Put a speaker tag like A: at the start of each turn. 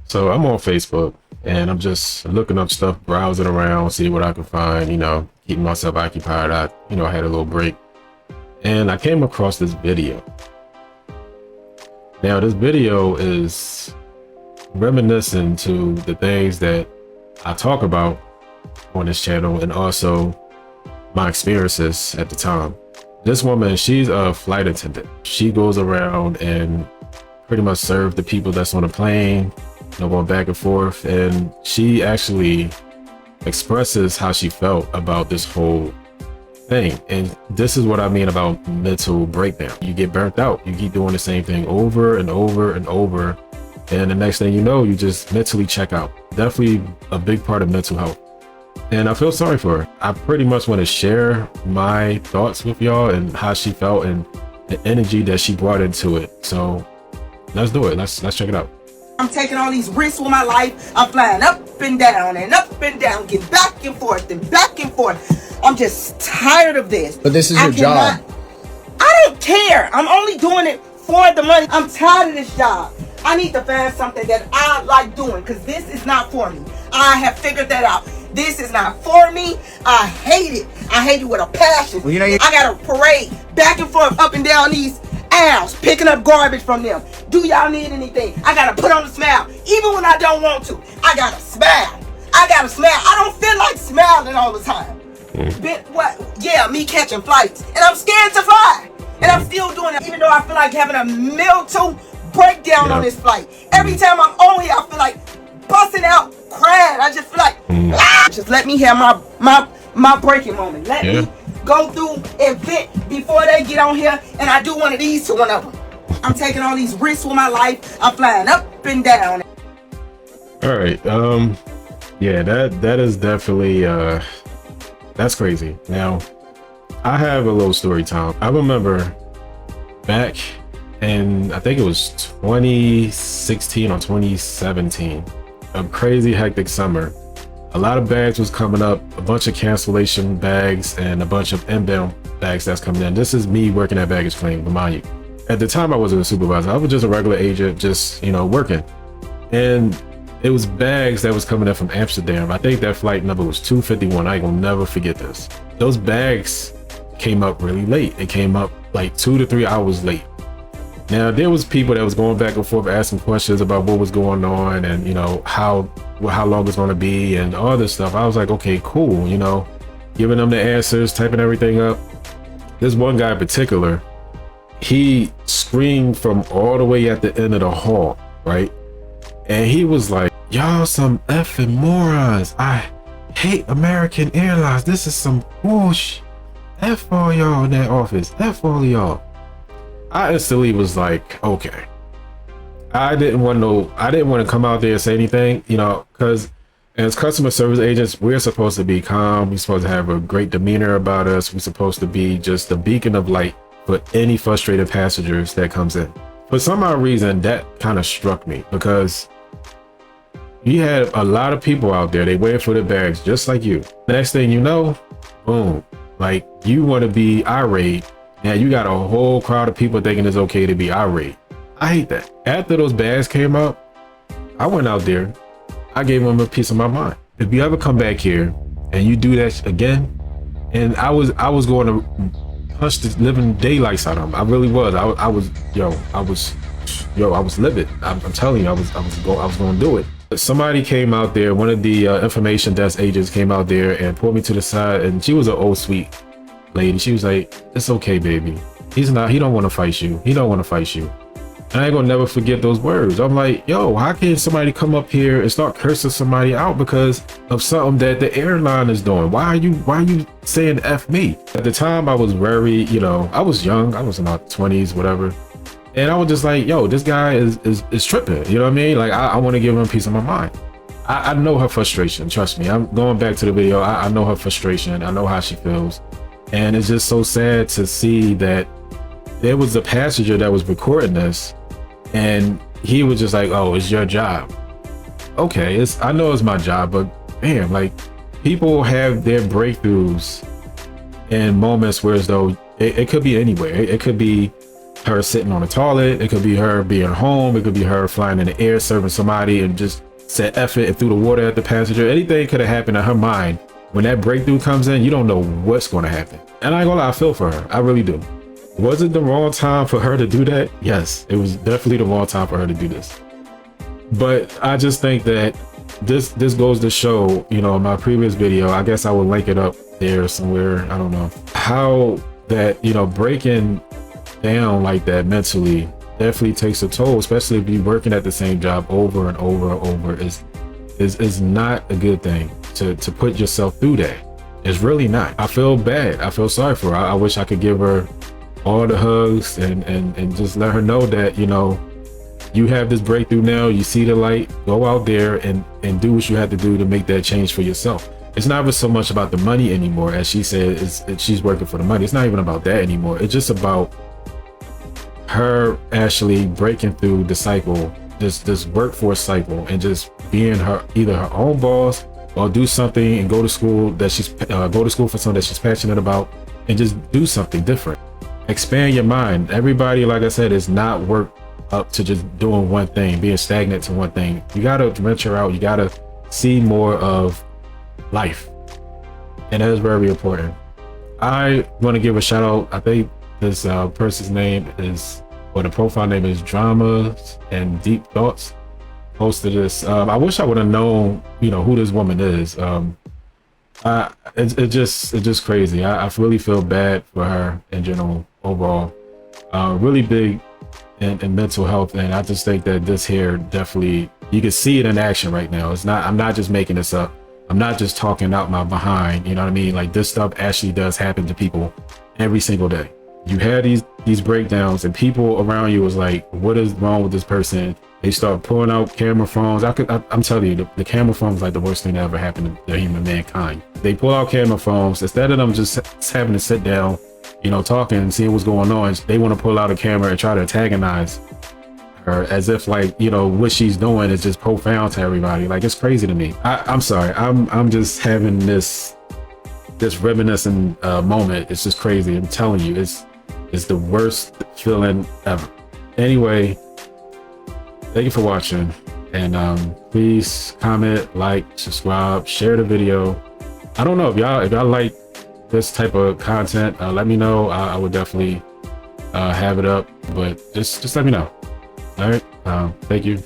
A: So I'm on Facebook and I'm just looking up stuff, browsing around, see what I can find, keeping myself occupied. I had a little break and I came across this video. Now this video is reminiscent to the things that I talk about on this channel and also my experiences at the time. This woman, she's a flight attendant. She goes around and pretty much serves the people that's on the plane, going back and forth. And she actually expresses how she felt about this whole thing. And this is what I mean about mental breakdown. You get burnt out. You keep doing the same thing over and over and over. And the next thing you know, you just mentally check out. Definitely a big part of mental health. And I feel sorry for her. I pretty much want to share my thoughts with y'all and how she felt and the energy that she brought into it. So let's do it. Let's check it out.
B: I'm taking all these risks with my life. I'm flying up and down, get back and forth and back and forth. I'm just tired of this.
C: But this is your job.
B: I don't care. I'm only doing it for the money. I'm tired of this job. I need to find something that I like doing because this is not for me. I have figured that out. This is not for me. I hate it. I hate it with a passion.
C: Well,
B: I got to parade back and forth up and down these aisles, picking up garbage from them. Do y'all need anything? I got to put on a smile. Even when I don't want to, I got to smile. I don't feel like smiling all the time. Me catching flights. And I'm scared to fly. And I'm still doing it, even though I feel like having a mental breakdown on this flight. Every time I'm on here, I feel like busting out crying. I just feel like just let me have my breaking moment. Let me go through and vent before they get on here and I do one of these to one of them. I'm taking all these risks with my life. I'm flying up and down.
A: All right. Yeah, that is definitely that's crazy. Now I have a little story time. I remember back in, I think it was 2016 or 2017, a crazy hectic summer. A lot of bags was coming up, a bunch of cancellation bags and a bunch of inbound bags that's coming in. This is me working at baggage claim, remind you. At the time I wasn't a supervisor, I was just a regular agent, just working. And it was bags that was coming in from Amsterdam. I think that flight number was 251. I ain't gonna never forget this. Those bags came up really late. It came up like 2 to 3 hours late. Now there was people that was going back and forth asking questions about what was going on and how long it's going to be and all this stuff. I was like, okay, cool, giving them the answers, typing everything up. This one guy in particular, he screamed from all the way at the end of the hall, right? And he was like, y'all some effing morons. I hate American Airlines. This is some bullshit. F all y'all in that office. F all y'all. I instantly was like, okay. I didn't want to come out there and say anything, because as customer service agents, we're supposed to be calm. We're supposed to have a great demeanor about us. We're supposed to be just a beacon of light for any frustrated passengers that comes in. For some odd reason, that kind of struck me because you had a lot of people out there. They waiting for their bags just like you. The next thing you know, boom, like you want to be irate. Now you got a whole crowd of people thinking it's okay to be irate. I hate that. After those bags came up, I went out there. I gave them a piece of my mind. If you ever come back here and you do that again, and I was going to punch the living daylights out of them. I really was. I was livid. I'm telling you, I was going to do it. Somebody came out there. One of the information desk agents came out there and pulled me to the side, and she was an old sweet lady. She was like, it's okay, baby. He don't want to fight you. He don't want to fight you. And I ain't gonna never forget those words. I'm like, yo, how can somebody come up here and start cursing somebody out because of something that the airline is doing? Why are you saying F me? At the time I was very, I was young. I was in my 20s, whatever. And I was just like, yo, this guy is tripping. You know what I mean? Like, I want to give him a piece of my mind. I know her frustration. Trust me. I'm going back to the video. I know her frustration. I know how she feels. And it's just so sad to see that there was a passenger that was recording this and he was just like, oh, it's your job. Okay, I know it's my job, but damn, like, people have their breakthroughs in moments where as though it could be anywhere. It could be her sitting on the toilet. It could be her being home. It could be her flying in the air, serving somebody and just set effort and threw the water at the passenger. Anything could have happened in her mind. When that breakthrough comes in, you don't know what's going to happen. And I ain't gonna lie, I feel for her. I really do. Was it the wrong time for her to do that? Yes, it was definitely the wrong time for her to do this. But I just think that this goes to show, you know, in my previous video, I guess I will link it up there somewhere, I don't know, how that, you know, breaking down like that mentally definitely takes a toll, especially if you're working at the same job over and over and over. Is not a good thing to put yourself through that. It's really not. I feel bad. I feel sorry for her. I wish I could give her all the hugs and just let her know that, you know, you have this breakthrough now. You see the light. Go out there and do what you have to do to make that change for yourself. It's not even so much about the money anymore, as she said. She's working for the money. It's not even about that anymore. It's just about her actually breaking through the cycle, this workforce cycle, and just being either her own boss, or do something and go to school for something that she's passionate about, and just do something different. Expand your mind. Everybody, like I said, is not worked up to just doing one thing, being stagnant to one thing. You gotta venture out. You gotta see more of life, and that is very important. I want to give a shout out. I think this person's name is, or the profile name is Dramas and Deep Thoughts. Posted this. I wish I would have known, you know, who this woman is. It's just crazy. I really feel bad for her in general, overall. Really big in mental health, and I just think that this here definitely, you can see it in action right now. It's not, I'm not just making this up. I'm not just talking out my behind, you know what I mean? Like, this stuff actually does happen to people every single day. You had these breakdowns, and people around you was like, what is wrong with this person? They start pulling out camera phones. I'm telling you, the camera phone is like the worst thing that ever happened to human mankind. They pull out camera phones. Instead of them just having to sit down, you know, talking and seeing what's going on, they want to pull out a camera and try to antagonize her, as if, like, you know, what she's doing is just profound to everybody. Like, it's crazy to me. I'm sorry. I'm just having this reminiscent moment. It's just crazy. I'm telling you, it's the worst feeling ever. Anyway, thank you for watching, and please comment, like, subscribe, share the video. I don't know if y'all like this type of content. Let me know. I would definitely have it up, but just let me know. All right. Thank you.